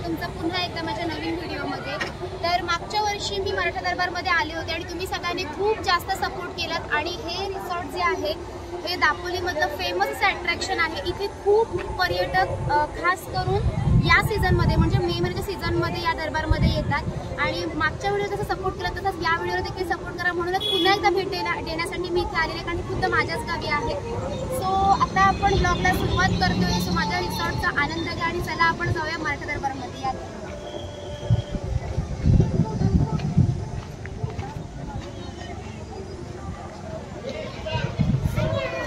तुमचं पुन्हा एकदा माझ्या नवीन व्हिडिओमध्ये। तर मागच्या वर्षी मी मराठा दरबारमध्ये आले होते आणि तुम्ही सगळ्यांनी खूप जास्त सपोर्ट केलात आणि हे रिसॉर्ट जे आहे हे दापोलीमधलं फेमस अट्रॅक्शन आहे। इथे खूप पर्यटक खास करून या सीझनमध्ये म्हणजे मे महिन्याच्या सीझनमध्ये या दरबारमध्ये येतात आणि मागच्या व्हिडिओ जसं सपोर्ट केला तसंच या व्हिडिओला देखील सपोर्ट करा म्हणूनच पुन्हा एकदा भेट देण्यासाठी मी इथे आलेले कारण खुद्द माझ्याच गावी आहे। सो आता आपण ब्लॉगला सुरुवात करतोय। सो माझ्या रिसॉर्टचा आनंद घ्या आणि चला आपण जाऊया मराठा दरबारमध्ये। या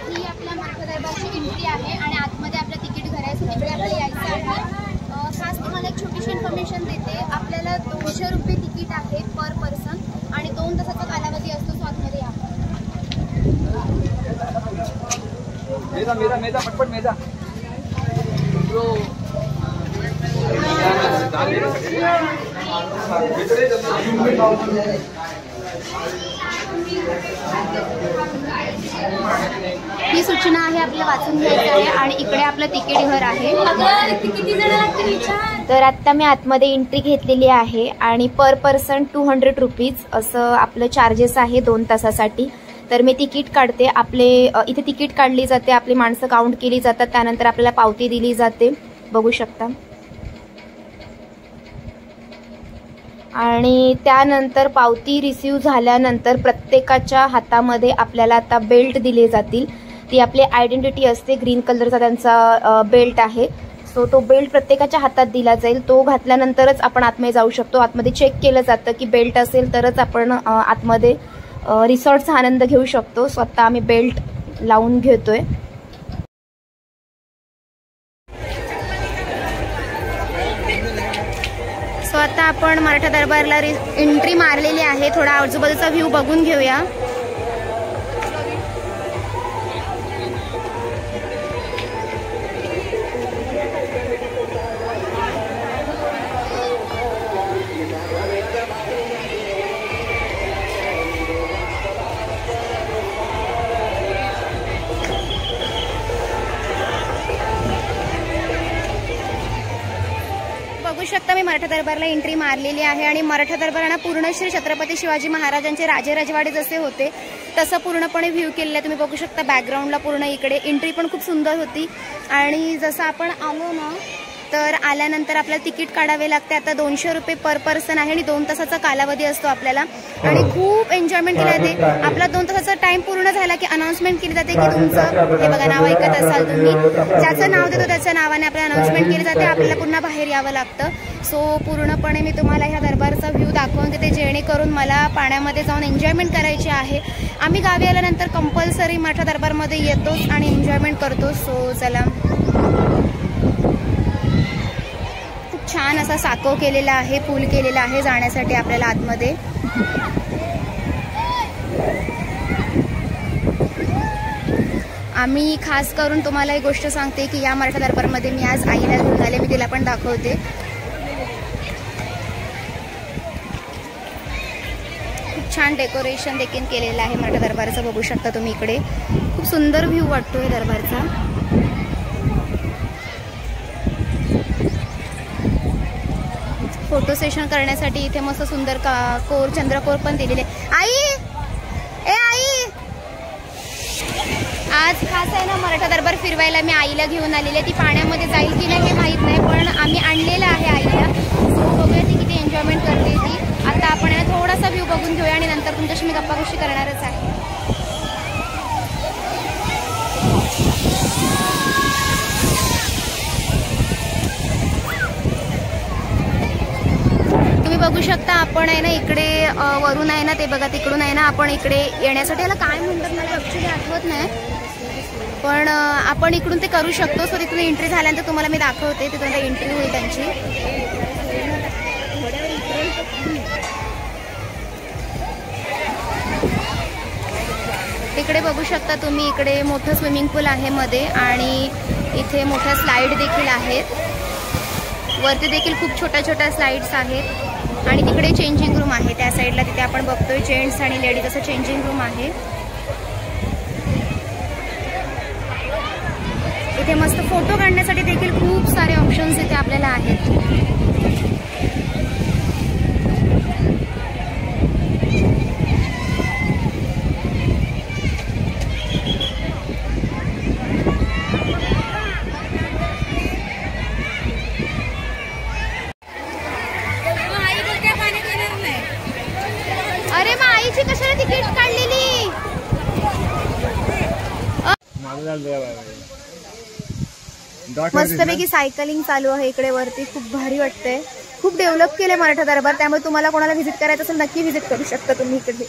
ही आपल्या मराठा दरबारची एंट्री आहे आणि आतमध्ये आपलं तिकीट घर आहे। सो तिकडे आपल्याला यायचं आहे। खास तुम्हाला एक छोटीशी इन्फॉर्मेशन देते, आपल्याला 200 रुपये तिकीट आहे पर पर्सन आणि 2 तासाचा कालावधी असतो। सो आतमध्ये या। मेजा पटपट मेजा ही सूचना आहे आपल्याला वाचून घ्यायची आहे आणि इकडे आपलं तिकीट घर आहे। किती जण लागतील? तर आता मी आतमध्ये एंट्री घेतलेली आहे आणि पर पर्सन 200 रुपीज असं आपलं चार्जेस आहे 2 तासासाठी। तर मी तिकीट काढते, आपले इथे तिकीट काढली जाते, आपली माणसं काउंट केली जातात, त्यानंतर आपल्याला पावती दिली जाते, बघू शकता। आणि त्यानंतर पावती रिसीव झाल्यानंतर प्रत्येकाच्या हातामध्ये आपल्याला आता बेल्ट दिले जातील। ती आपली आयडेंटिटी असते, ग्रीन कलरचा त्यांचा बेल्ट आहे। सो तो बेल्ट प्रत्येकाच्या हातात दिला जाईल, तो घातल्यानंतरच आपण आतमध्ये जाऊ शकतो। आतमध्ये चेक केलं जातं की बेल्ट असेल तरच आपण आतमध्ये रिसॉर्टचा आनंद घेऊ शकतो। स्वतः आम्ही बेल्ट लावून घेतोय। सो आता आपण मराठा दरबारला एंट्री मारलेली आहे। थोडा आजूबाजूचा व्ह्यू बघून घेऊया। बघू शकता मी मराठा दरबारला एंट्री मारलेली आहे आणि मराठा दरबारांना पूर्ण श्री छत्रपती शिवाजी महाराजांचे राजे राजवाडे जसे होते तसं पूर्णपणे व्ह्यू केलेलं आहे। तुम्ही बघू शकता बॅकग्राऊंडला पूर्ण इकडे एंट्री पण खूप सुंदर होती आणि जसं आपण आलो ना तर आल्यानंतर आपल्याला तिकीट काढावे लागते। आता 200 रुपये पर पर्सन आहे आणि 2 तासाचा कालावधी असतो आपल्याला आणि खूप एन्जॉयमेंट केलं जाते। आपला 2 तासाचा टाइम पूर्ण झाला की अनाउन्समेंट केली जाते की तुमचं हे बघा नाव ऐकत असाल तुम्ही, ज्याचं नाव देतो त्याच्या नावाने आपल्याला अनाउन्समेंट केली जाते, आपल्याला पुन्हा बाहेर यावं लागतं। सो पूर्णपणे मी तुम्हाला ह्या दरबारचा व्ह्यू दाखवून देते जेणेकरून मला पाण्यामध्ये जाऊन एन्जॉयमेंट करायची आहे। आम्ही गावी आल्यानंतर कंपल्सरी मराठा दरबारमध्ये येतोच आणि एन्जॉयमेंट करतो। सो चला, छान असा साको केलेला आहे, पूल केलेला आहे जाण्यासाठी आपल्याला आतमध्ये। आम्ही खास करून तुम्हाला एक गोष्ट सांगते की या मराठा दरबारमध्ये मी आज आईला घेऊन आले, मी तिला पण दाखवते। खूप छान डेकोरेशन देखील केलेलं आहे मराठा दरबारचं, बघू शकता तुम्ही इकडे। खूप सुंदर व्ह्यू वाटतोय दरबारचा। फोटो सेशन करण्यासाठी इथे मस्त सुंदर कोर चंद्रकोर पण दिलेले। आई आज खास आहे ना मराठा दरबार फिरवायला मी आईला घेऊन आलेली आहे। ती पाण्यामध्ये जाईल की नाही हे माहीत नाही पण आम्ही आणलेलं आहे आईला। सो बघूया ती किती एन्जॉयमेंट करते ती। आता आपण थोडासा व्ह्यू बघून घेऊया आणि नंतर तुमच्याशी मी गप्पा गोष्टी करणारच आहे। बघू शकता आपण आहे ना इकडे वरून आहे ना ते बघा तिकडून आहे ना आपण इकडे येण्यासाठी याला काय म्हणतात मला ॲक्च्युली आठवत नाही पण आपण इकडून ते करू शकतो। सो तिथून एंट्री झाल्यानंतर तुम्हाला मी दाखवते, तिथून एंट्री होईल त्यांची। इकडे बघू शकता तुम्ही इकडे मोठं स्विमिंग पूल आहे मध्ये आणि इथे मोठ्या स्लाइड देखील आहेत, वरती देखील खूप छोट्या छोट्या स्लाइड्स आहेत आणि तिकडे चेंजिंग रूम आहे त्या साईडला, तिथे आपण बघतोय जेंट्स आणि लेडीज असं चेंजिंग रूम आहे। इथे मस्त फोटो काढण्यासाठी देखील खूप सारे ऑप्शन्स इथे आपल्याला आहेत. अरे मग आईची कशाला तिकीट काढलेली? मस्तपैकी सायकलिंग चालू आहे इकडे वरती. खूप भारी वाटतंय. खूप डेव्हलप केलंय मराठा दरबार. त्यामुळे तुम्हाला कोणाला व्हिजिट करायचं असेल नक्की व्हिजिट करू शकता तुम्ही इकडे.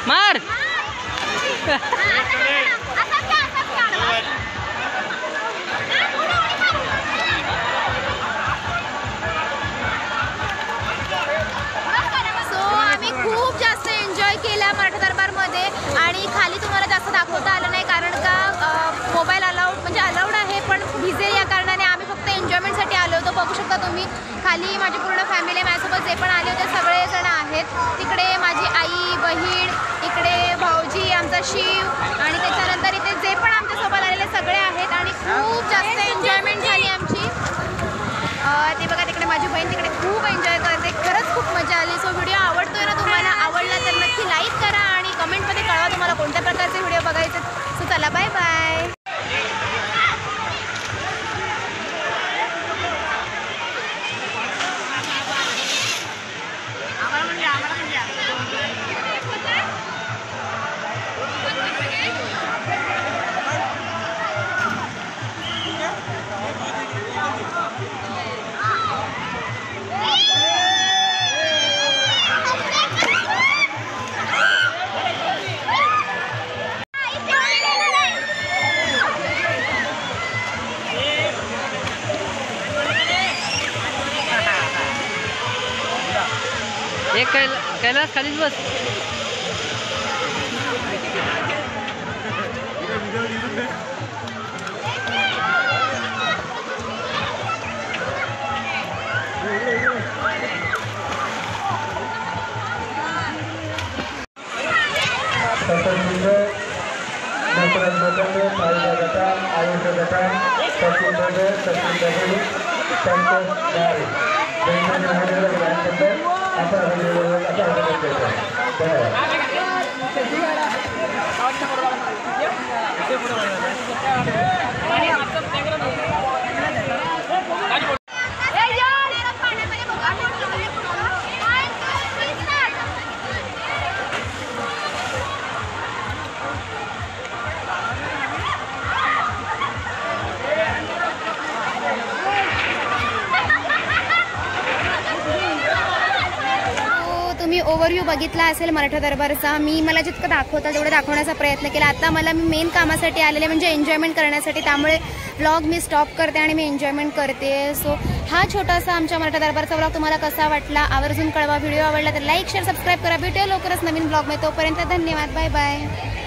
मार आम्ही खूप जास्त एन्जॉय केला मराठा दरबार मध्ये. आणि खाली तुम्हाला जास्त दाखवता आलं नाही कारण का मोबाईल म्हणजे अलाउड आहे पण भिजेल या कारणाने आम्ही फक्त एन्जॉयमेंटसाठी आलो होतो. बघू शकता तुम्ही खाली माझी पूर्ण फॅमिली माझ्यासोबत जे पण आले होते सगळेजण आहेत. तिकडे माझी आई बहीण, इकडे भाऊजी, आमचा शिव आणि त्याच्यानंतर इथे जे पण आमच्यासोबत आलेले सगळे आहेत. आणि खूप जास्त एन्जॉयमेंट झाली आमची. ते बघा तिकडे माझी बहीण तिकडे खूप एन्जॉय करते. खरंच खूप मजा आली. सो व्हिडिओ आवडतोय ना तुम्हाला? आवडला तर नक्की लाईक करा आणि कमेंटमध्ये कळवा तुम्हाला कोणत्या प्रकारचे व्हिडिओ बघायचे. सो चला बाय बाय. एक कैलास खालीच बस. ओव्हरव्ह्यू बघितला असेल मराठा दरबारचा. मला जितकं दाखवता तेवढं दाखवण्याचा प्रयत्न केला. आता मला मी मेन कामासाठी आलेले म्हणजे एन्जॉयमेंट करण्यासाठी. त्यामुळे व्लॉग मी स्टॉप करते आणि मी एन्जॉयमेंट करते. सो हा छोटासा आमच्या मराठा दरबारचा व्लॉग तुम्हाला कसा वाटला आवर्जून कळवा. व्हिडिओ आवडला तर लाईक शेअर सबस्क्राईब करा. भेटूया लवकरच नवीन व्लॉग मध्ये. तोपर्यंत धन्यवाद. Bye bye.